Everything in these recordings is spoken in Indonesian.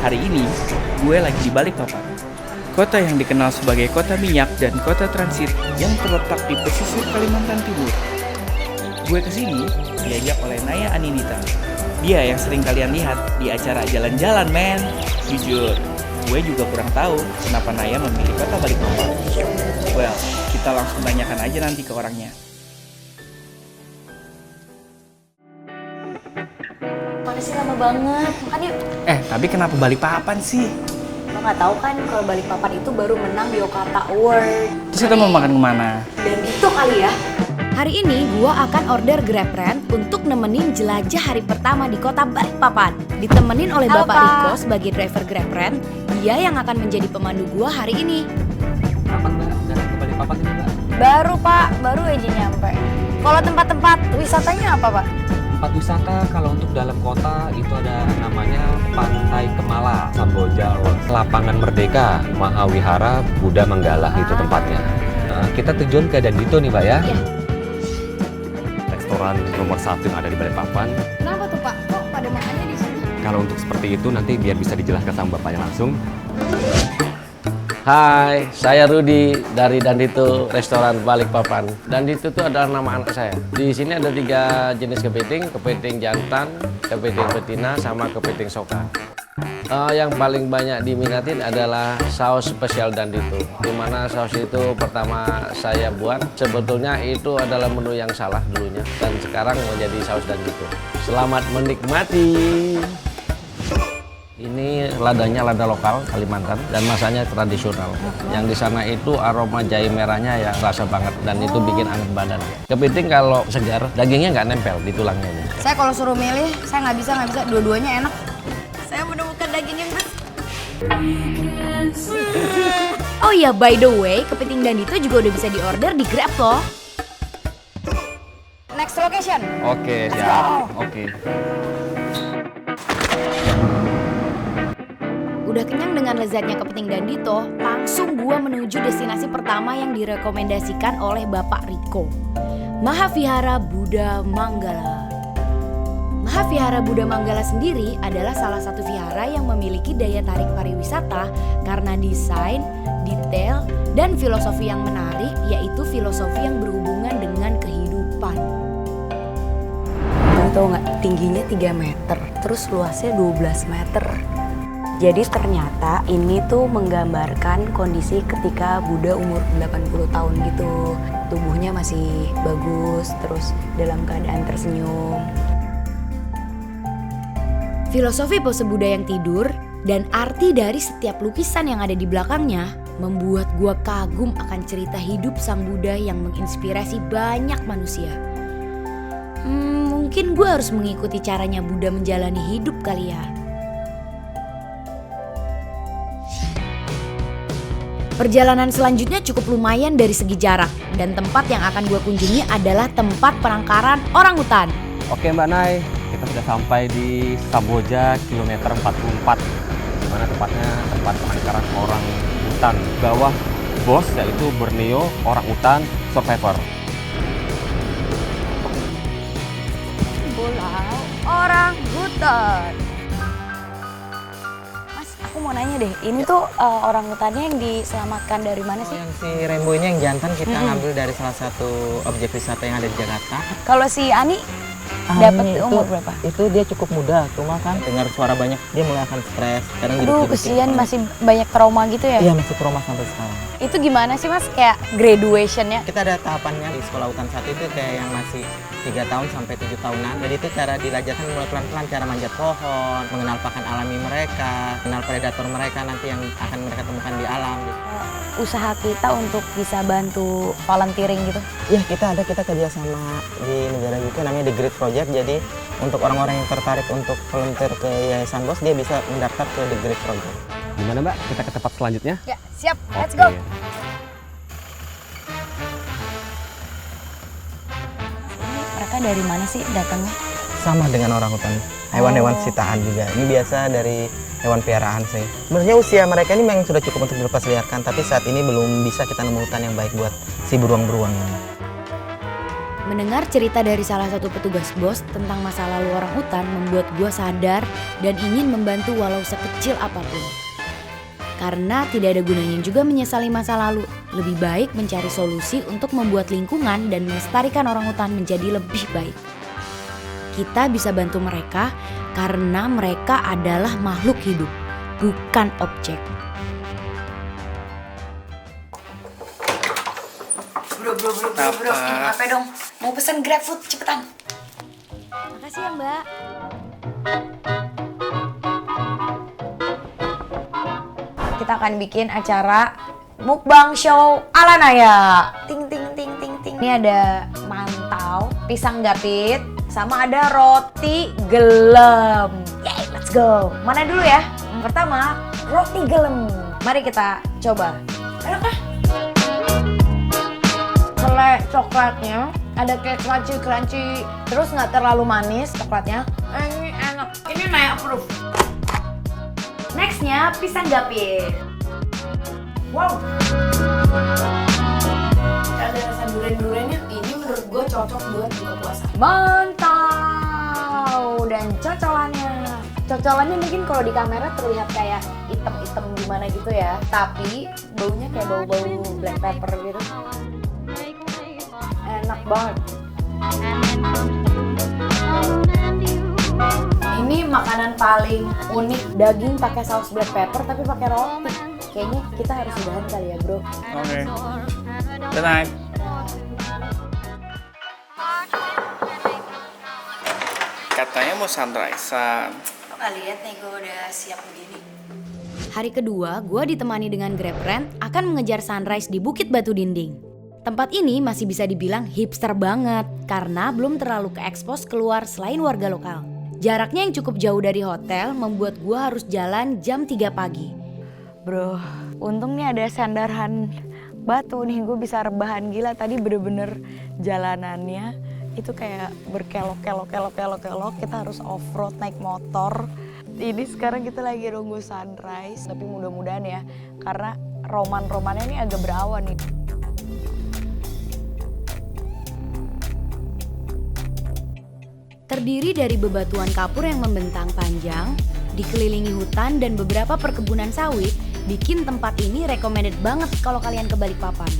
Hari ini, gue lagi di Balikpapan, kota yang dikenal sebagai kota minyak dan kota transit yang terletak di pesisir Kalimantan Timur. Gue kesini diajak oleh Naya Aninita. Dia yang sering kalian lihat di acara jalan-jalan, men. Jujur, gue juga kurang tahu kenapa Naya memilih kota Balikpapan. Well, kita langsung tanyakan aja nanti ke orangnya. Mana sih lama banget, makan yuk. Tapi kenapa Balikpapan sih? Lo nggak tahu kan kalau Balikpapan itu baru menang Yokata Award. Terus kita mau makan kemana? Dan itu kali ya. Hari ini gua akan order GrabRent untuk nemenin jelajah hari pertama di kota Balikpapan. Ditemenin oleh Halo, Bapak Pak. Riko sebagai driver GrabRent, dia yang akan menjadi pemandu gua hari ini. Kapan Mbak? Udah ke Balikpapan ini Mbak? Baru Pak, baru aja nyampe. Kalau tempat-tempat wisatanya apa Pak? Tempat wisata kalau untuk dalam kota itu ada namanya Pantai Kemala, Samboja Road, Lapangan Merdeka, Mahawihara, Buddha Manggala itu tempatnya. Nah, kita tujuan ke Dandito nih Mbak ya. Iya. Restoran nomor 1 yang ada di Balikpapan. Kenapa tuh Pak? Kok pada makannya di sini? Kalau untuk seperti itu nanti biar bisa dijelaskan sama Bapaknya langsung. Hai, saya Rudi dari Dandito Restoran Balikpapan. Dandito itu adalah nama anak saya. Di sini ada 3 jenis kepiting jantan, kepiting betina, sama kepiting soka. Yang paling banyak diminatin adalah saus spesial Dandito. Dimana saus itu pertama saya buat, sebetulnya itu adalah menu yang salah dulunya. Dan sekarang menjadi saus Dandito. Selamat menikmati! Ini ladanya lada lokal Kalimantan dan masaknya tradisional. Yang di sana itu aroma jahe merahnya yang rasa banget dan itu bikin anget badan. Kepiting kalau segar dagingnya nggak nempel di tulangnya ini. Saya kalau suruh milih, saya nggak bisa. Dua-duanya enak. Saya menemukan daging yang best. Oh ya, by the way, kepiting Dandito juga udah bisa diorder di Grab loh. Next location. Oke, siap. Oke. Udah kenyang dengan lezatnya kepiting Dandito, langsung gua menuju destinasi pertama yang direkomendasikan oleh Bapak Riko. Mahavihara Buddha Manggala. Mahavihara Buddha Manggala sendiri adalah salah satu vihara yang memiliki daya tarik pariwisata karena desain, detail, dan filosofi yang menarik, yaitu filosofi yang berhubungan dengan kehidupan. Kamu tahu nggak, tingginya 3 meter, terus luasnya 12 meter. Jadi ternyata ini tuh menggambarkan kondisi ketika Buddha umur 80 tahun gitu. Tubuhnya masih bagus, terus dalam keadaan tersenyum. Filosofi pose Buddha yang tidur dan arti dari setiap lukisan yang ada di belakangnya membuat gua kagum akan cerita hidup sang Buddha yang menginspirasi banyak manusia. Mungkin gua harus mengikuti caranya Buddha menjalani hidup kali ya. Perjalanan selanjutnya cukup lumayan dari segi jarak dan tempat yang akan gue kunjungi adalah tempat penangkaran orangutan. Oke Mbak Nay, kita sudah sampai di Samboja kilometer 44. Di mana tepatnya tempat penangkaran orang hutan. Bawah bos yaitu Borneo Orangutan Survivor. Pulau orangutan. Mas, aku mau nanya deh, ini tuh orangutannya yang diselamatkan dari mana sih? Yang si Rainbow ini yang jantan kita ngambil dari salah satu objek wisata yang ada di Jakarta. Kalau si Ani dapat umur berapa? Itu dia cukup muda, cuma kan dengar suara banyak dia mulai akan stres. Kadang Aduh, kesian masih banyak trauma gitu ya? Iya, masih trauma sampai sekarang. Itu gimana sih Mas, kayak graduationnya? Kita ada tahapannya di sekolah hutan 1 itu kayak yang masih 3 tahun sampai 7 tahunan. Jadi itu cara dilajarkan mulai pelan-pelan, cara manjat pohon, mengenal pakan alami mereka, mengenal predator mereka nanti yang akan mereka temukan di alam. Usaha kita untuk bisa bantu volunteering gitu? Ya, kita kerja sama di negara UK namanya The Great Project. Jadi untuk orang-orang yang tertarik untuk volunteer ke Yayasan Bos, dia bisa mendaftar ke The Great Project. Gimana Mbak? Kita ke tempat selanjutnya? Ya, siap. Let's Oke. go. Mereka dari mana sih datangnya? Sama dengan orangutan, hewan-hewan sitaan juga. Ini biasa dari hewan piaraan sih. Sebenarnya usia mereka ini memang sudah cukup untuk dilepas liarkan, tapi saat ini belum bisa kita nemu hutan yang baik buat si beruang-beruang ini. Mendengar cerita dari salah satu petugas BOS tentang masa lalu orang utan membuat gue sadar dan ingin membantu walau sekecil apapun. Karena tidak ada gunanya juga menyesali masa lalu. Lebih baik mencari solusi untuk membuat lingkungan dan melestarikan orang utan menjadi lebih baik. Kita bisa bantu mereka karena mereka adalah makhluk hidup, bukan objek. Bro, ini apa dong? Mau pesen GrabFood, cepetan. Makasih ya Mbak. Kita akan bikin acara mukbang show ala Naya. Ting ting ting ting ting. Ini ada mantau, pisang gapit, sama ada roti gelem. Yay, let's go. Mana dulu ya? Pertama, roti gelem. Mari kita coba. Enak ah? Selai coklatnya ada kayak crunchy, terus nggak terlalu manis coklatnya. Ini enak. Ini Naya approve. Nextnya pisang gapit. Wow. Ada rasa durian-duriannya. Ini menurut gue cocok buat buka puasa. Mantap. Dan cocolannya mungkin kalau di kamera terlihat kayak item-item gimana gitu ya. Tapi baunya kayak bau-bau black pepper gitu. Enak banget. Ini makanan paling unik, daging pakai saus black pepper tapi pakai roti. Kayaknya kita harus udahan kali ya, bro. Oke. Good night. Katanya mau sunrise-an. Lo gak lihat nih gue udah siap begini. Hari kedua, gue ditemani dengan GrabRent akan mengejar sunrise di Bukit Batu Dinding. Tempat ini masih bisa dibilang hipster banget karena belum terlalu ke-expose keluar selain warga lokal. Jaraknya yang cukup jauh dari hotel membuat gue harus jalan jam 3 pagi. Bro, untung nih ada sandaran batu nih, gue bisa rebahan. Gila, tadi bener-bener jalanannya itu kayak berkelok-kelok, kita harus off-road naik motor. Ini sekarang kita lagi nunggu sunrise, tapi mudah-mudahan ya, karena roman-romannya ini agak berawan nih. Terdiri dari bebatuan kapur yang membentang panjang, dikelilingi hutan dan beberapa perkebunan sawit, bikin tempat ini recommended banget kalau kalian ke Balikpapan.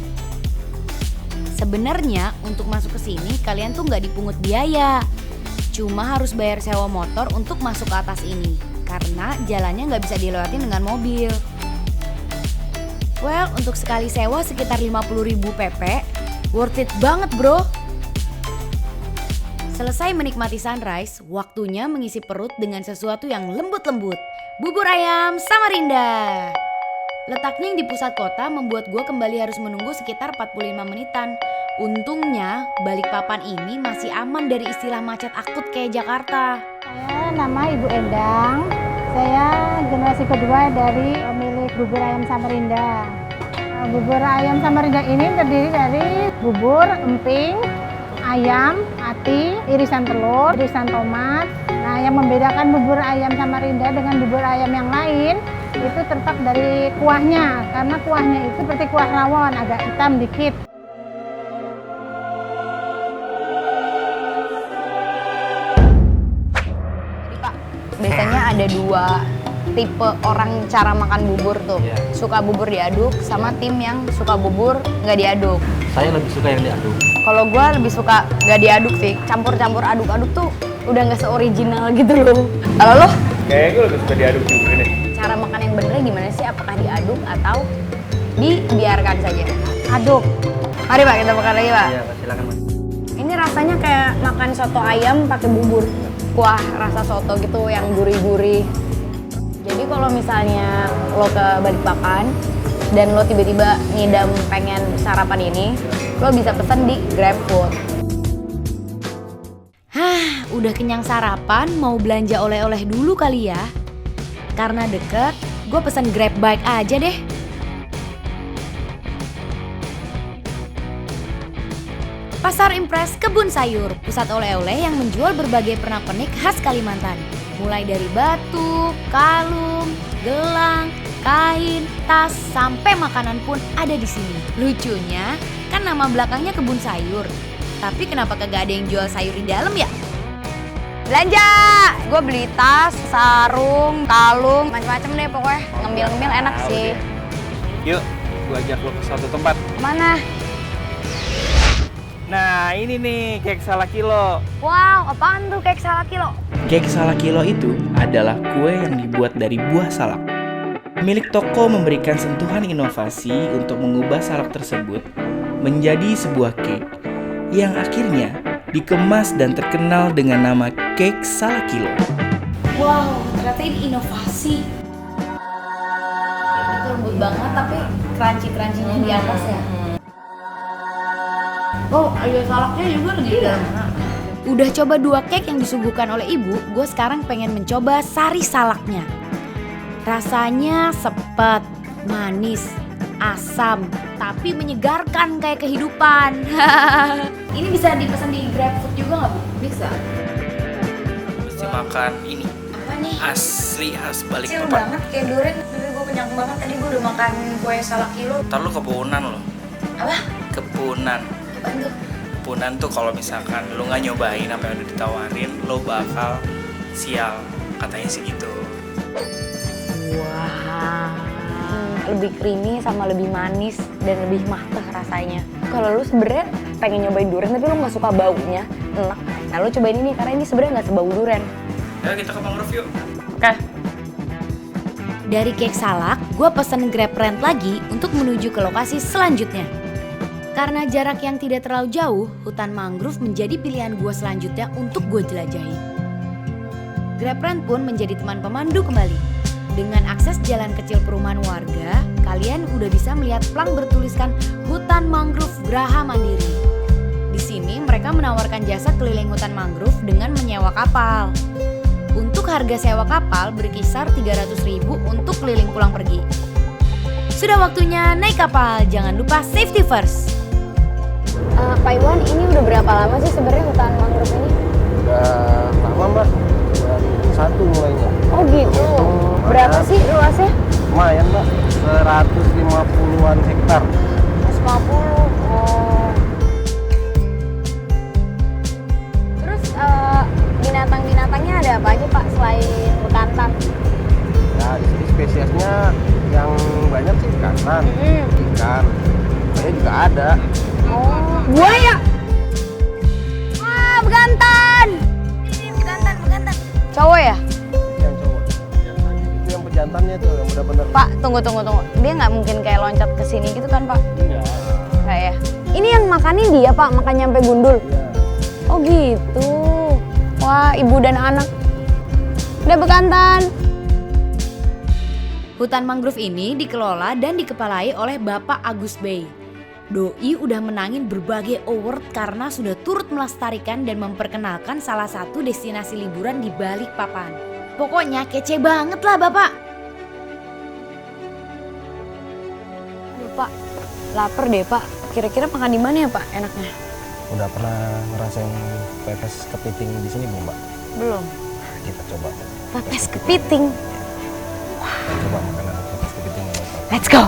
Sebenarnya untuk masuk ke sini kalian tuh nggak dipungut biaya, cuma harus bayar sewa motor untuk masuk ke atas ini, karena jalannya nggak bisa dilewatin dengan mobil. Well, untuk sekali sewa sekitar 50.000 pp, worth it banget bro. Selesai menikmati sunrise, waktunya mengisi perut dengan sesuatu yang lembut-lembut. Bubur ayam Samarinda. Letaknya yang di pusat kota membuat gue kembali harus menunggu sekitar 45 menitan. Untungnya Balikpapan ini masih aman dari istilah macet akut kayak Jakarta. Saya nama Ibu Endang. Saya generasi kedua dari pemilik bubur ayam Samarinda. Bubur ayam Samarinda ini terdiri dari bubur, emping, ayam, ati, irisan telur, irisan tomat. Nah, yang membedakan bubur ayam Samarinda dengan bubur ayam yang lain itu terletak dari kuahnya, karena kuahnya itu seperti kuah rawon, agak hitam dikit. Jadi Pak, biasanya ada dua tipe orang cara makan bubur tuh. Iya. Suka bubur diaduk sama tim yang suka bubur nggak diaduk. Saya lebih suka yang diaduk. Kalau gue lebih suka nggak diaduk sih. Campur-campur aduk-aduk tuh udah nggak seoriginal gitu loh. Kalau lo? Kayaknya gue lebih suka diaduk juga deh. Cara makan yang benernya gimana sih? Apakah diaduk atau dibiarkan saja? Aduk. Mari Pak, kita makan lagi Pak. Iya, silakan Mas. Ini rasanya kayak makan soto ayam pakai bubur. Kuah rasa soto gitu yang gurih-gurih. Jadi kalau misalnya lo ke Balikpapan dan lo tiba-tiba ngidam pengen sarapan ini, lo bisa pesen di GrabFood. Hah, udah kenyang sarapan, mau belanja oleh-oleh dulu kali ya. Karena deket, gue pesen Grab Bike aja deh. Pasar Impres Kebun Sayur, pusat oleh-oleh yang menjual berbagai pernak-pernik khas Kalimantan. Mulai dari batu, kalung, gelang, kain, tas, sampai makanan pun ada di sini. Lucunya, kan nama belakangnya Kebun Sayur. Tapi kenapa kagak ada yang jual sayur di dalam ya? Belanja! Gue beli tas, sarung, kalung, macam-macam deh pokoknya. Ngemil-ngemil enak sih. Yuk, gue ajak lo ke suatu tempat. Mana? Nah, ini nih kek salakilo. Wow, apaan tuh kek salakilo? Kek salakilo itu adalah kue yang dibuat dari buah salak. Milik toko memberikan sentuhan inovasi untuk mengubah salak tersebut menjadi sebuah kek yang akhirnya dikemas dan terkenal dengan nama kek salakilo. Wow, ternyata ini inovasi. Itu lembut banget tapi crunchy-crunchy-nya di atas ya. Oh, ada salaknya juga di dalam. Udah coba 2 kek yang disuguhkan oleh ibu, gue sekarang pengen mencoba sari salaknya. Rasanya sepet, manis, asam, tapi menyegarkan kayak kehidupan. Ini bisa dipesan di GrabFood juga nggak, Bu? Bisa. Mesti makan ini. Apa nih? Asli khas balik Kecil papan. banget kayak durian, tapi gue kenyang banget. Tadi gue udah makan kue salakilo. Ntar lu kepunan loh. Apa? Kepunan. Apaan tuh? Kepunan tuh kalau misalkan lu nggak nyobain apa yang udah ditawarin, lu bakal sial. Katanya sih gitu. Wah, lebih creamy sama lebih manis dan lebih matah rasanya. Kalau lu sebenarnya pengen nyobain durian tapi lu nggak suka baunya, enak. Nah lu cobain ini karena ini sebenarnya nggak sebau durian. Ya kita ke mangrove yuk. Oke. Dari kek salak, gue pesen Grab Rent lagi untuk menuju ke lokasi selanjutnya. Karena jarak yang tidak terlalu jauh, hutan mangrove menjadi pilihan gue selanjutnya untuk gue jelajahi. Grab Rent pun menjadi teman pemandu kembali. Dengan akses jalan kecil perumahan warga, kalian udah bisa melihat plang bertuliskan Hutan Mangrove Graha Mandiri. Di sini mereka menawarkan jasa keliling hutan mangrove dengan menyewa kapal. Untuk harga sewa kapal berkisar 300.000 untuk keliling pulang pergi. Sudah waktunya naik kapal, jangan lupa safety first. Pak Iwan, ini udah berapa lama sih sebenarnya hutan mangrove ini? Udah lama Mbak, 2001 mulainya. Oh gitu. Berapa sih luasnya? Lumayan Mbak, 150-an hektar. 150. Oh. Terus binatang-binatangnya ada apa aja Pak selain bekantan? Ya di sini spesiesnya yang banyak sih bekantan, ikan, buaya juga ada. Oh, buaya. Wah, bekantan. Ini bekantan. Cowok ya? Yang cowok. Itu yang pejantannya tuh yang benar-benar. Pak, tunggu. Dia nggak mungkin kayak loncat ke sini gitu kan, Pak? Enggak. Nggak ya? Ini yang makanin dia, Pak, makan nyampe gundul. Iya. Oh gitu. Wah, ibu dan anak. Udah bekantan. Hutan mangrove ini dikelola dan dikepalai oleh Bapak Agus Bey. Doi udah menangin berbagai award karena sudah turut melestarikan dan memperkenalkan salah satu destinasi liburan di Balikpapan. Pokoknya kece banget lah Bapak. Aduh, Pak, lapar deh, Pak. Kira-kira makan di mana ya, Pak, enaknya? Udah pernah ngerasain pepes kepiting di sini belum Mbak? Belum. Kita coba. Pepes kepiting. Kita coba makanan pepes kepiting yang lokal. Let's go.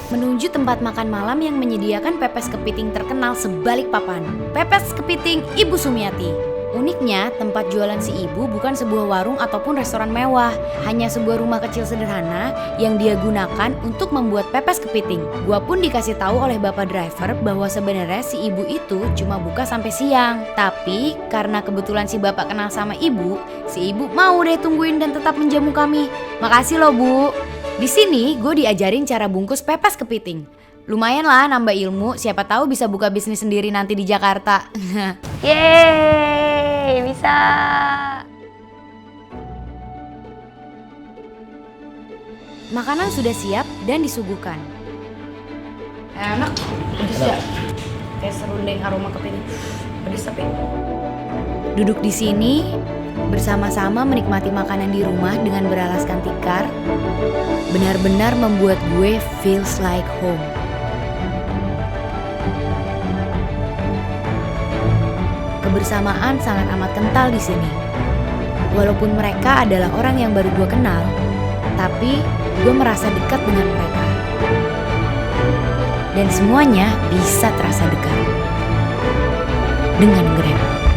Menuju tempat makan malam yang menyediakan pepes kepiting terkenal sebalikpapan. Pepes kepiting Ibu Sumiati. Uniknya, tempat jualan si ibu bukan sebuah warung ataupun restoran mewah. Hanya sebuah rumah kecil sederhana yang dia gunakan untuk membuat pepes kepiting. Gua pun dikasih tahu oleh bapak driver bahwa sebenarnya si ibu itu cuma buka sampai siang. Tapi karena kebetulan si bapak kenal sama ibu, si ibu mau deh tungguin dan tetap menjamu kami. Makasih loh Bu. Di sini gue diajarin cara bungkus pepes kepiting. Lumayan lah nambah ilmu, siapa tahu bisa buka bisnis sendiri nanti di Jakarta. Yeay, bisa. Makanan sudah siap dan disuguhkan. Enak, pedes ya. Kayak serundeng aroma kepiting. Pedes tapi. Duduk di sini bersama-sama menikmati makanan di rumah dengan beralaskan tikar, benar-benar membuat gue feels like home. Kebersamaan sangat amat kental di sini. Walaupun mereka adalah orang yang baru gue kenal, tapi gue merasa dekat dengan mereka. Dan semuanya bisa terasa dekat. dengan Grab.